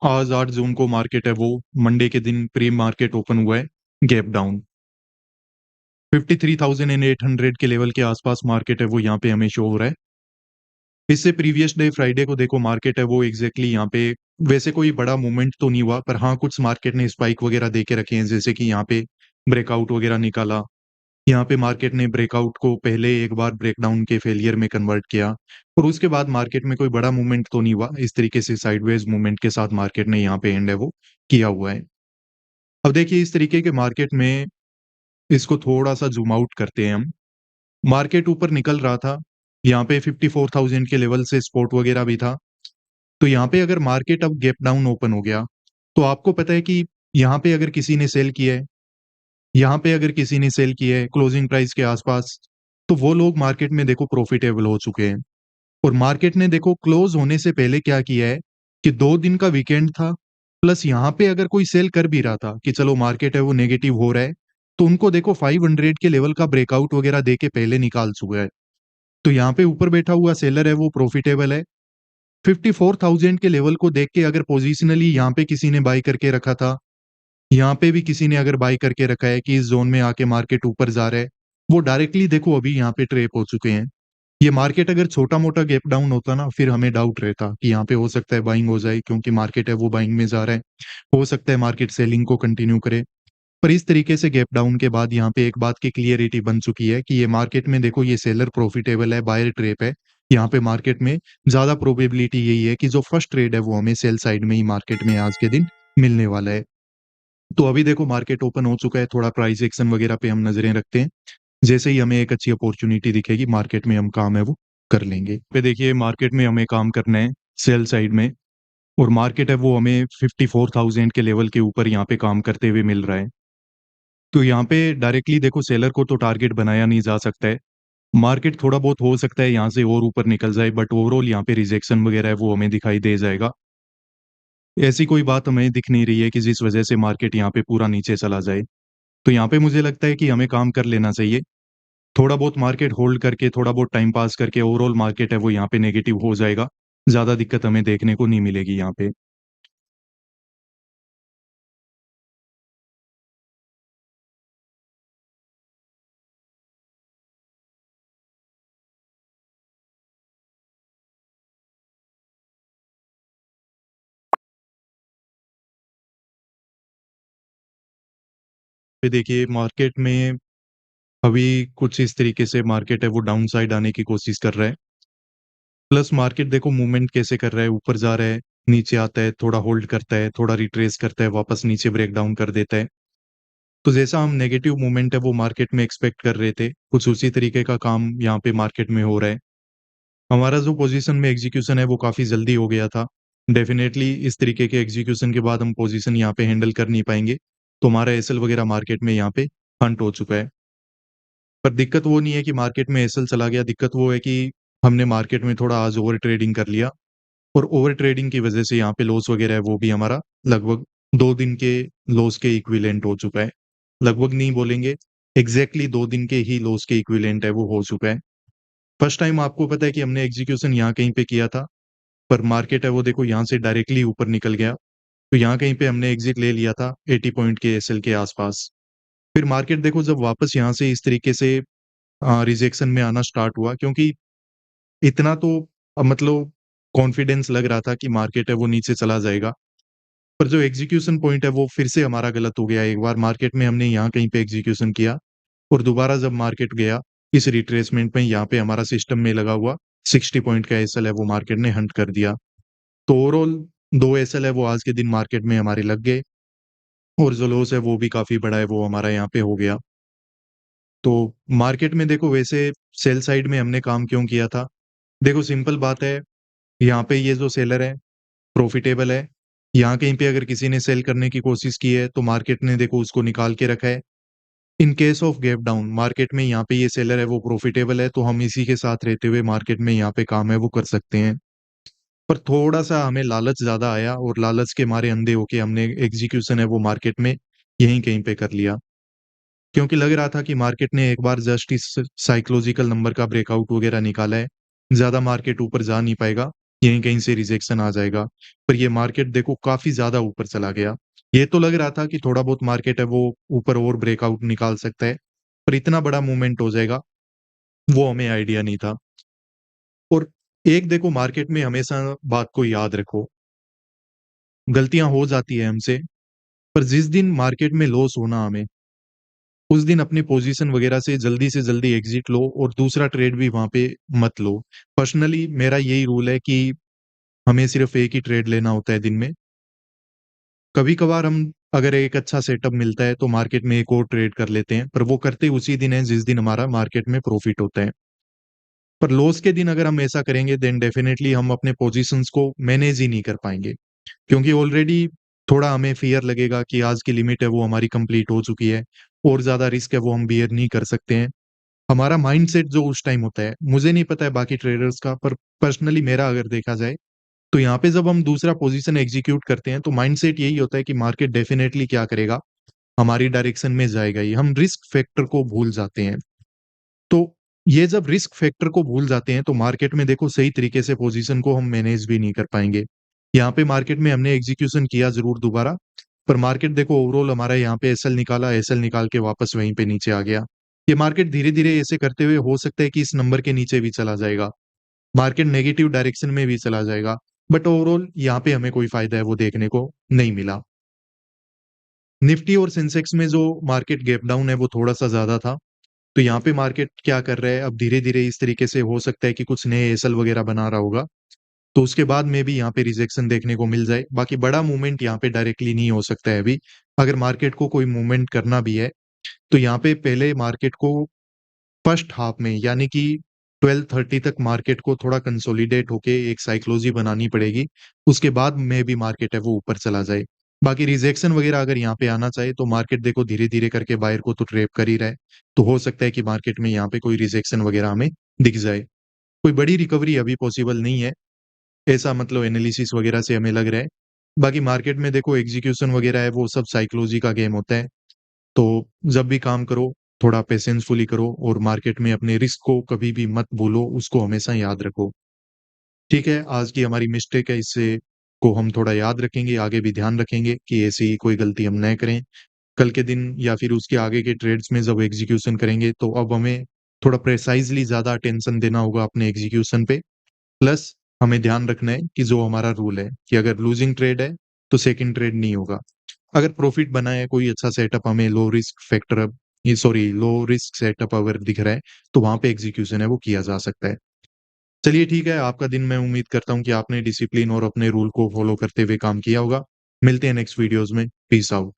आज 8 जून को मार्केट है वो मंडे के दिन प्री मार्केट ओपन हुआ है गैप डाउन 53,800 के लेवल के आसपास मार्केट है वो यहाँ पे हमें शो हो रहा है। इससे प्रीवियस डे फ्राइडे को देखो मार्केट है वो एग्जैक्टली यहाँ पे वैसे कोई बड़ा मूवमेंट तो नहीं हुआ, पर हाँ कुछ मार्केट ने स्पाइक वगैरह दे के रखे हैं, जैसे कि यहाँ पे ब्रेकआउट वगैरह निकाला। यहाँ पे मार्केट ने ब्रेकआउट को पहले एक बार ब्रेकडाउन के फेलियर में कन्वर्ट किया और उसके बाद मार्केट में कोई बड़ा मूवमेंट तो नहीं हुआ। इस तरीके से साइडवेज मूवमेंट के साथ मार्केट ने यहाँ पे एंड है वो किया हुआ है। अब देखिए इस तरीके के मार्केट में इसको थोड़ा सा जूम आउट करते हैं हम। मार्केट ऊपर निकल रहा था, यहाँ पे 54,000 के लेवल से सपोर्ट वगैरह भी था। तो यहाँ पे अगर मार्केट अब गैप डाउन ओपन हो गया तो आपको पता है कि यहाँ पे अगर किसी ने सेल किया है, यहाँ पे अगर किसी ने सेल किया है क्लोजिंग प्राइस के आसपास, तो वो लोग मार्केट में देखो प्रॉफिटेबल हो चुके हैं। और मार्केट ने देखो क्लोज होने से पहले क्या किया है कि 2 दिन का वीकेंड था, प्लस यहाँ पे अगर कोई सेल कर भी रहा था कि चलो मार्केट है वो नेगेटिव हो रहा है, तो उनको देखो 500 के लेवल का ब्रेकआउट वगैरह दे के पहले निकाल चुका है। तो यहाँ पे ऊपर बैठा हुआ सेलर है वो प्रॉफिटेबल है। 54,000 के लेवल को देख के अगर पोजिशनली यहाँ पे किसी ने बाई करके रखा था, यहाँ पे भी किसी ने अगर बाई करके रखा है कि इस जोन में आके मार्केट ऊपर जा रहा है, वो डायरेक्टली देखो अभी यहाँ पे ट्रेप हो चुके हैं। ये मार्केट अगर छोटा मोटा गैप डाउन होता ना, फिर हमें डाउट रहता कि यहाँ पे हो सकता है बाइंग हो जाए, क्योंकि मार्केट है वो बाइंग में जा रहा है। हो सकता है मार्केट सेलिंग को कंटिन्यू करे। पर इस तरीके से गैप डाउन के बाद यहाँ पे एक बात की क्लियरिटी बन चुकी है कि ये मार्केट में देखो ये सेलर प्रॉफिटेबल है, बायर ट्रेप है। यहाँ पे मार्केट में ज्यादा प्रोबेबिलिटी यही है कि जो फर्स्ट ट्रेड है वो हमें सेल साइड में ही मार्केट में आज के दिन मिलने वाला है। तो अभी देखो मार्केट ओपन हो चुका है, थोड़ा प्राइस एक्शन वगैरह पे हम नजरें रखते हैं। जैसे ही हमें एक अच्छी अपॉर्चुनिटी दिखेगी मार्केट में हम काम है वो कर लेंगे। पे देखिए मार्केट में हमें काम करना है सेल साइड में, और मार्केट है वो हमें 54,000 के लेवल के ऊपर यहाँ पे काम करते हुए मिल रहा है। तो यहाँ पे डायरेक्टली देखो सेलर को तो टारगेट बनाया नहीं जा सकता है। मार्केट थोड़ा बहुत हो सकता है यहाँ से और ऊपर निकल जाए, बट ओवरऑल यहाँ पे रिजेक्शन वगैरह है वो हमें दिखाई दे जाएगा। ऐसी कोई बात हमें दिख नहीं रही है कि जिस वजह से मार्केट यहाँ पे पूरा नीचे चला जाए। तो यहाँ पे मुझे लगता है कि हमें काम कर लेना चाहिए। थोड़ा बहुत मार्केट होल्ड करके, थोड़ा बहुत टाइम पास करके ओवरऑल मार्केट है वो यहाँ पे नेगेटिव हो जाएगा। ज्यादा दिक्कत हमें देखने को नहीं मिलेगी यहाँ पे। पे देखिए मार्केट में अभी कुछ इस तरीके से मार्केट है वो डाउन साइड आने की कोशिश कर रहा है। प्लस मार्केट देखो मूवमेंट कैसे कर रहा है, ऊपर जा रहा है, नीचे आता है, थोड़ा होल्ड करता है, थोड़ा रिट्रेस करता है, वापस नीचे ब्रेक डाउन कर देता है। तो जैसा हम नेगेटिव मूवमेंट है वो मार्केट में एक्सपेक्ट कर रहे थे, कुछ उसी तरीके का काम यहाँ पे मार्केट में हो रहा है। हमारा जो पोजीशन में एग्जीक्यूशन है वो काफी जल्दी हो गया था। डेफिनेटली इस तरीके के एग्जीक्यूशन के बाद हम पोजीशन यहाँ पे हैंडल कर नहीं पाएंगे। तो हमारा एसएल वगैरह मार्केट में यहाँ पे हंट हो चुका है। पर दिक्कत वो नहीं है कि मार्केट में एसएल चला गया, दिक्कत वो है कि हमने मार्केट में थोड़ा आज ओवर ट्रेडिंग कर लिया, और ओवर ट्रेडिंग की वजह से यहाँ पे लॉस वगैरह है वो भी हमारा लगभग 2 दिन के लॉस के इक्विवेलेंट हो चुका है। लगभग नहीं बोलेंगे, एग्जैक्टली 2 दिन के ही लॉस के इक्विवेलेंट है वो हो चुका है। फर्स्ट टाइम आपको पता है कि हमने एग्जीक्यूशन यहाँ कहीं पे किया था, पर मार्केट है वो देखो यहाँ से डायरेक्टली ऊपर निकल गया। तो यहाँ कहीं पे हमने एग्जिट ले लिया था 80 पॉइंट के एसएल के आसपास। फिर मार्केट देखो जब वापस यहाँ से इस तरीके से रिजेक्शन में आना स्टार्ट हुआ, क्योंकि इतना तो मतलब कॉन्फिडेंस लग रहा था कि मार्केट है वो नीचे चला जाएगा। पर जो एग्जीक्यूशन पॉइंट है वो फिर से हमारा गलत हो गया। एक बार मार्केट में हमने यहाँ कहीं पे एग्जीक्यूशन किया, और दोबारा जब मार्केट गया इस रिट्रेसमेंट में, यहाँ पे हमारा सिस्टम में लगा हुआ 60 पॉइंट का एसएल है वो मार्केट ने हंट कर दिया। तो ओवरऑल 2 एसएल है वो आज के दिन मार्केट में हमारे लग गए, और जो लॉस है वो भी काफी बड़ा है वो हमारा यहाँ पे हो गया। तो मार्केट में देखो वैसे सेल साइड में हमने काम क्यों किया था, देखो सिंपल बात है। यहाँ पे ये जो सेलर है प्रॉफिटेबल है। यहाँ कहीं पे अगर किसी ने सेल करने की कोशिश की है तो मार्केट ने देखो उसको निकाल के रखा है। In case of gap down market में यहाँ पे ये सेलर है वो प्रॉफिटेबल है, तो हम इसी के साथ रहते हुए मार्केट में यहाँ पे काम है वो कर सकते हैं। पर थोड़ा सा हमें लालच ज्यादा आया, और लालच के मारे अंधे होके हमने एग्जीक्यूशन है वो मार्केट में यहीं कहीं पे कर लिया। क्योंकि लग रहा था कि मार्केट ने एक बार जस्ट इस साइकोलॉजिकल नंबर का ब्रेकआउट वगैरह निकाला है, ज्यादा मार्केट ऊपर जा नहीं पाएगा। कहीं-कहीं से रिजेक्शन आ जाएगा। पर ये मार्केट देखो काफ़ी ज़्यादा ऊपर चला गया। ये तो लग रहा था कि थोड़ा बहुत मार्केट है वो ऊपर और ब्रेकआउट निकाल सकता है, पर इतना बड़ा मूवमेंट हो जाएगा, वो हमें आइडिया नहीं था। और एक देखो मार्केट में हमेशा बात को याद रखो, गलतियाँ हो जाती है हमसे, पर जिस दिन मार्केट में लॉस होना हमें, उस दिन अपनी पोज़ीशन वगैरह से जल्दी एग्ज़िट लो और दूसरा ट्रेड भी वहाँ पे मत लो। पर्सनली मेरा यही रूल है कि हमें सिर्फ़ एक ही ट्रेड लेना होता है दिन में। कभी-कभार हम अगर एक अच्छा सेटअप मिलता है तो मार्केट में एक और ट्रेड कर लेते हैं, पर वो करते उसी दिन हैं जिस दिन हमारा मार्केट में प्रॉफ़िट होता है। पर लॉस के दिन अगर हम ऐसा करेंगे देन डेफ़िनेटली हम अपने पोज़ीशंस को मैनेज ही नहीं कर पाएँगे। क्योंकि ऑलरेडी थोड़ा हमें फ़ियर लगेगा कि आज की लिमिट है वो हमारी कंप्लीट हो चुकी है, और ज़्यादा रिस्क है वो हम बियर नहीं कर सकते हैं। हमारा माइंडसेट जो उस टाइम होता है, मुझे नहीं पता है बाकी ट्रेडर्स का, पर पर्सनली मेरा अगर देखा जाए, तो यहाँ पे जब हम दूसरा पोज़ीशन एग्ज़ीक्यूट करते हैं, तो माइंडसेट यही होता है कि मार्केट डेफ़िनेटली क्या करेगा, हमारी डायरेक्शन में जाएगा ही। हम रिस्क फैक्टर को भूल जाते हैं। तो ये जब रिस्क फैक्टर को भूल जाते हैं, तो मार्केट में देखो सही तरीके से पोज़ीशन को हम मैनेज भी नहीं कर पाएँगे। यहाँ पे मार्केट में हमने एग्ज़ीक्यूशन किया ज़रूर दोबारा, पर मार्केट देखो ओवरऑल हमारा यहाँ पे एसएल निकाला, एसएल निकाल के वापस वहीं पे नीचे आ गया। ये मार्केट धीरे-धीरे ऐसे करते हुए हो सकता है कि इस नंबर के नीचे भी चला जाएगा। मार्केट नेगेटिव डायरेक्शन में भी चला जाएगा। बट ओवरऑल यहाँ पे हमें कोई फ़ायदा है वो देखने को नहीं मिला। निफ्टी और सेंसेक्स में जो मार्केट गैप डाउन है वो थोड़ा-सा ज़्यादा था। तो यहाँ पे मार्केट क्या कर रहा है, अब धीरे-धीरे इस तरीके से हो सकता है कि कुछ नए एसएल वगैरह बना रहा होगा, तो उसके बाद में भी यहाँ पे रिजेक्शन देखने को मिल जाए। बाकी बड़ा मूवमेंट यहाँ पे डायरेक्टली नहीं हो सकता है अभी। अगर मार्केट को कोई मूवमेंट करना भी है, तो यहाँ पे पहले मार्केट को फर्स्ट हाफ में यानी कि 12:30 तक मार्केट को थोड़ा कंसोलिडेट होके एक साइकोलॉजी बनानी पड़ेगी। उसके बाद में भी मार्केट है वो ऊपर चला जाए। बाकी रिजेक्शन वगैरह अगर यहाँ पे आना चाहे तो मार्केट देखो धीरे-धीरे करके बायर को तो ट्रैप कर ही रहा है। तो हो सकता है कि मार्केट में यहाँ पे कोई रिजेक्शन वगैरह हमें दिख जाए। कोई बड़ी रिकवरी अभी पॉसिबल नहीं है, ऐसा मतलब एनालिसिस वगैरह से हमें लग रहा है। बाकी मार्केट में देखो एग्ज़ीक्यूशन वगैरह है वो सब साइकोलॉजी का गेम होता है। तो जब भी काम करो, थोड़ा पेशेंसफुली करो और मार्केट में अपने रिस्क को कभी भी मत भूलो, उसको हमेशा याद रखो। ठीक है, आज की हमारी मिस्टेक है, इससे को हम थोड़ा याद रखेंगे, आगे भी ध्यान रखेंगे कि ऐसी कोई गलती हम ना करें। कल के दिन या फिर उसके आगे के ट्रेड्स में जब एग्ज़ीक्यूशन करेंगे, तो अब हमें थोड़ा प्रिसाइज़ली ज़्यादा अटेंशन देना होगा अपने एग्ज़ीक्यूशन पे। प्लस हमें ध्यान रखना है कि जो हमारा रूल है कि अगर लूज़िंग ट्रेड है, तो सेकंड ट्रेड नहीं होगा। अगर प्रॉफ़िट बना है, कोई अच्छा सेटअप हमें लो रिस्क फैक्टर ये सॉरी लो रिस्क सेटअप अगर दिख रहा है, तो वहाँ पे एग्ज़ीक्यूशन है वो किया जा सकता है। चलिए ठीक है, आपका दिन मैं उम्मीद करता हूँ कि आपने डिसिप्लिन और अपने रूल को फ़ॉलो करते हुए काम किया होगा। मिलते हैं नेक्स्ट वीडियोज़ में। Peace out.